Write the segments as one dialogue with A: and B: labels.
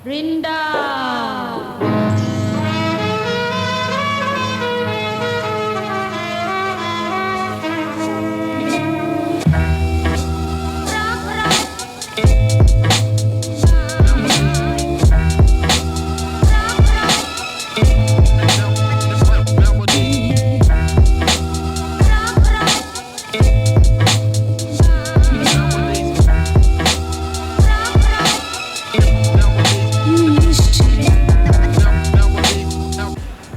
A: Rinda.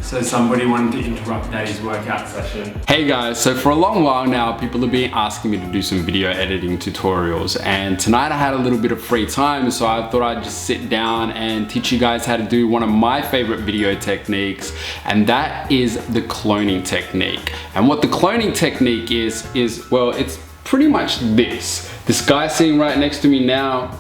B: So somebody wanted to interrupt Daddy's workout session. Hey guys, so for a long while now, people have been asking me to do some video editing tutorials, and tonight I had a little bit of free time, so I thought I'd just sit down and teach you guys how to do one of my favorite video techniques, and that is the cloning technique. And what the cloning technique is well, it's pretty much this. This guy sitting right next to me now,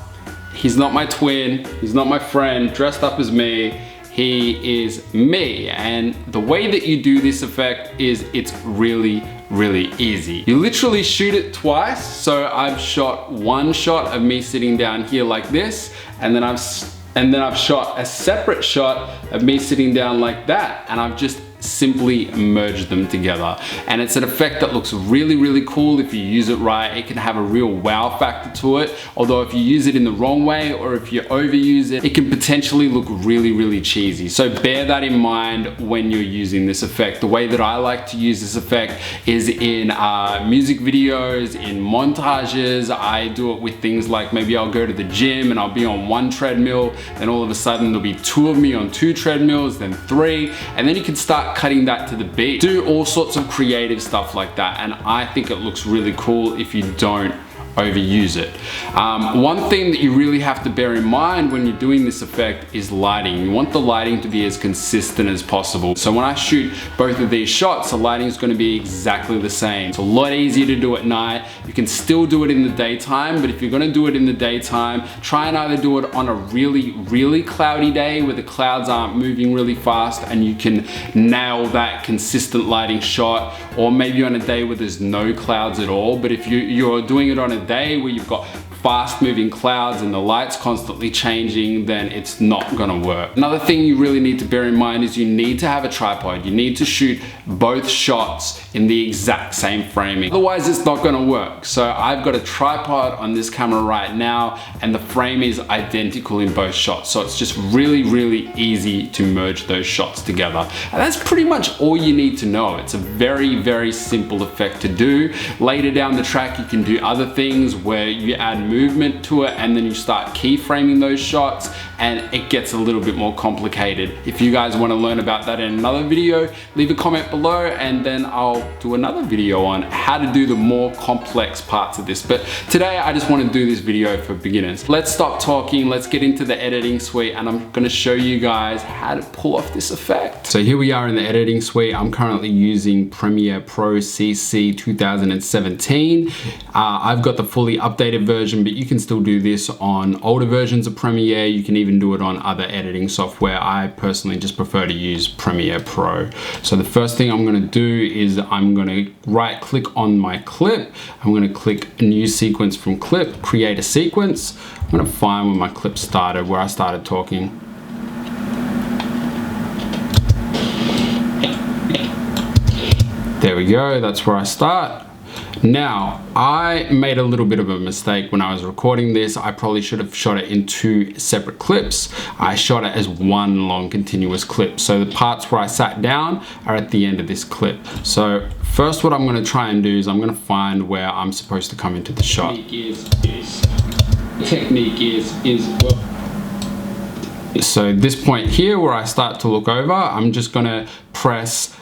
B: he's not my twin, he's not my friend, dressed up as me. He is me, and the way that you do this effect is it's really easy. You literally shoot it twice. So I've shot one shot of me sitting down here like this, and then I've shot a separate shot of me sitting down like that, and I've just simply merge them together. And it's an effect that looks really cool if you use it right. It can have a real wow factor to it, although if you use it in the wrong way or if you overuse it, it can potentially look really cheesy. So bear that in mind when you're using this effect. The way that I like to use this effect is in music videos, in montages. I do it with things like maybe I'll go to the gym and I'll be on one treadmill, then all of a sudden there'll be two of me on two treadmills, then three, and then you can start cutting that to the beat. Do all sorts of creative stuff like that, and I think it looks really cool if you don't overuse it. One thing that you really have to bear in mind when you're doing this effect is lighting. You want the lighting to be as consistent as possible. So when I shoot both of these shots, the lighting is going to be exactly the same. It's a lot easier to do at night. You can still do it in the daytime, but if you're going to do it in the daytime, try and either do it on a really cloudy day where the clouds aren't moving really fast and you can nail that consistent lighting shot, or maybe on a day where there's no clouds at all. But if you're doing it on a day where you've got fast moving clouds and the light's constantly changing, then it's not gonna work. Another thing you really need to bear in mind is you need to have a tripod. You need to shoot both shots in the exact same framing. Otherwise it's not gonna work. So I've got a tripod on this camera right now, and the frame is identical in both shots. So it's just really easy to merge those shots together. And that's pretty much all you need to know. It's a very simple effect to do. Later down the track you can do other things where you add movement to it, and then you start keyframing those shots, and it gets a little bit more complicated. If you guys want to learn about that in another video, leave a comment below, and then I'll do another video on how to do the more complex parts of this. But today I just want to do this video for beginners. Let's stop talking, let's get into the editing suite, and I'm going to show you guys how to pull off this effect. So here we are in the editing suite. I'm currently using Premiere Pro CC 2017. I've got the fully updated version, but you can still do this on older versions of Premiere. You can even do it on other editing software. I personally just prefer to use Premiere Pro. So the first thing I'm going to do is I'm going to right click on my clip. I'm going to click new sequence from clip, create a sequence. I'm going to find where my clip started, where I started talking. There we go, that's where I start. Now, I made a little bit of a mistake when I was recording this. I probably should have shot it in two separate clips. I shot it as one long continuous clip. So the parts where I sat down are at the end of this clip. So first what I'm gonna try and do is I'm gonna find where I'm supposed to come into the shot. So this point here where I start to look over, I'm just gonna press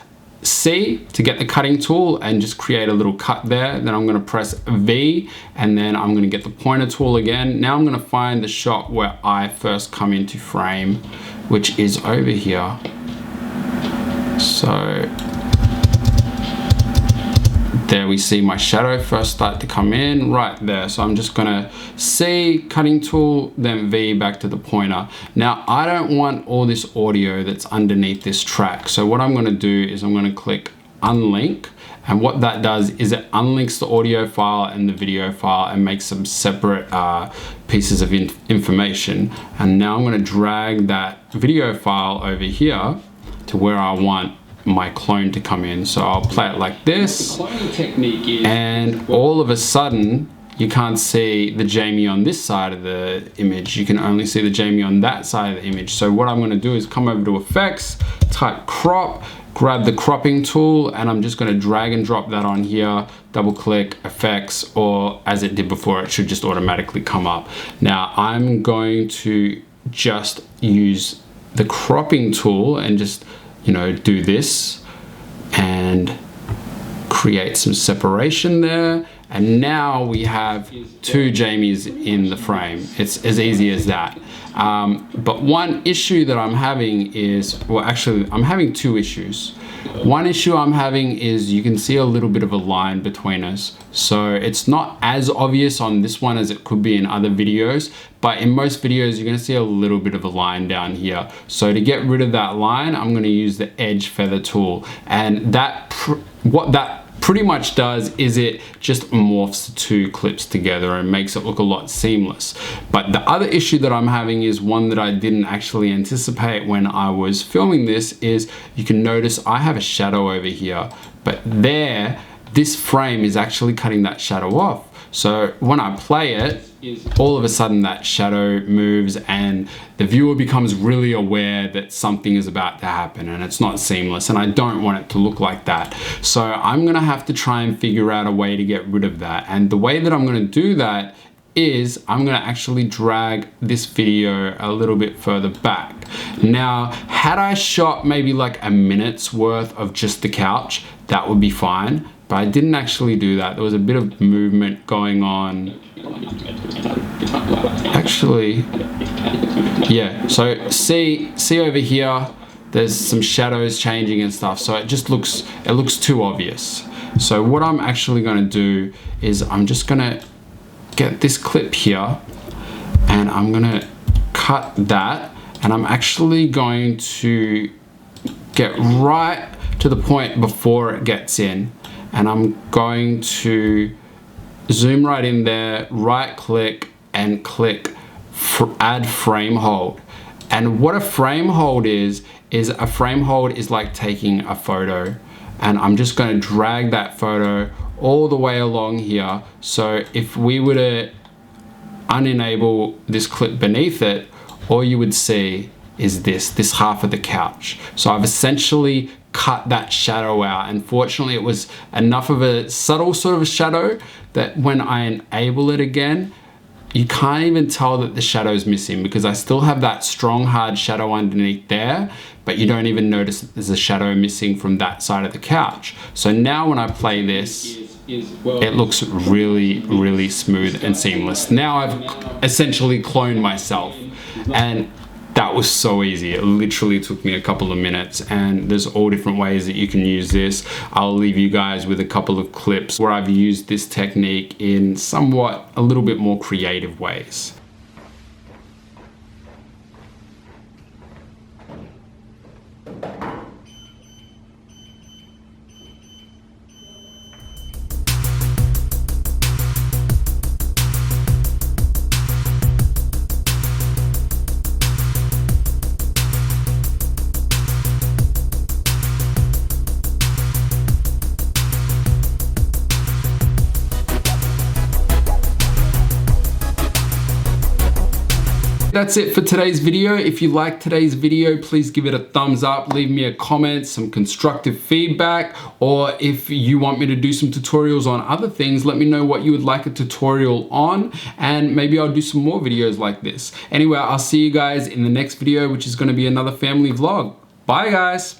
B: C to get the cutting tool and just create a little cut there. Then I'm going to press V, and then I'm going to get the pointer tool again. Now I'm going to find the shot where I first come into frame, which is over here. So there we see my shadow first start to come in right there. So I'm just gonna C, cutting tool, then V back to the pointer. Now I don't want all this audio that's underneath this track. So what I'm gonna do is I'm gonna click unlink. And what that does is it unlinks the audio file and the video file and makes some separate pieces of information. And now I'm going to drag that video file over here to where I want my clone to come in. So I'll play it like this, and all of a sudden you can't see the Jamie on this side of the image. You can only see the Jamie on that side of the image. So what I'm going to do is come over to effects, type crop, grab the cropping tool, and I'm just going to drag and drop that on here, double click effects, or as it did before, it should just automatically come up. Now I'm going to just use the cropping tool and just, you know, do this and create some separation there. And now we have two Jamies in the frame. It's as easy as that. But one issue that I'm having is, well, actually I'm having two issues. One issue I'm having is you can see a little bit of a line between us. So it's not as obvious on this one as it could be in other videos, but in most videos you're gonna see a little bit of a line down here. So to get rid of that line, I'm gonna use the edge feather tool. And what that pretty much does is it just morphs the two clips together and makes it look a lot seamless. But the other issue that I'm having is one that I didn't actually anticipate when I was filming this, is you can notice I have a shadow over here, but there, this frame is actually cutting that shadow off. So when I play it, all of a sudden that shadow moves and the viewer becomes really aware that something is about to happen and it's not seamless, and I don't want it to look like that. So I'm gonna have to try and figure out a way to get rid of that. And the way that I'm gonna do that is I'm gonna actually drag this video a little bit further back. Now, had I shot maybe like a minute's worth of just the couch, that would be fine. But I didn't actually do that. There was a bit of movement going on. Actually, yeah, so see over here, there's some shadows changing and stuff. So it just looks too obvious. So what I'm actually gonna do is I'm just gonna get this clip here and I'm gonna cut that, and I'm actually going to get right to the point before it gets in. And I'm going to zoom right in there, right click and click add frame hold. And what a frame hold is a frame hold is like taking a photo. And I'm just going to drag that photo all the way along here. So if we were to unenable this clip beneath it, all you would see is this half of the couch. So I've essentially cut that shadow out. And fortunately it was enough of a subtle sort of a shadow that when I enable it again, you can't even tell that the shadow is missing, because I still have that strong hard shadow underneath there, but you don't even notice that there's a shadow missing from that side of the couch. So now when I play this, it looks really, really smooth and seamless. Now I've essentially cloned myself, and that was so easy. It literally took me a couple of minutes, and there's all different ways that you can use this. I'll leave you guys with a couple of clips where I've used this technique in somewhat a little bit more creative ways. That's it for today's video. If you liked today's video, please give it a thumbs up, leave me a comment, some constructive feedback, or if you want me to do some tutorials on other things, let me know what you would like a tutorial on, and maybe I'll do some more videos like this. Anyway, I'll see you guys in the next video, which is going to be another family vlog. Bye guys.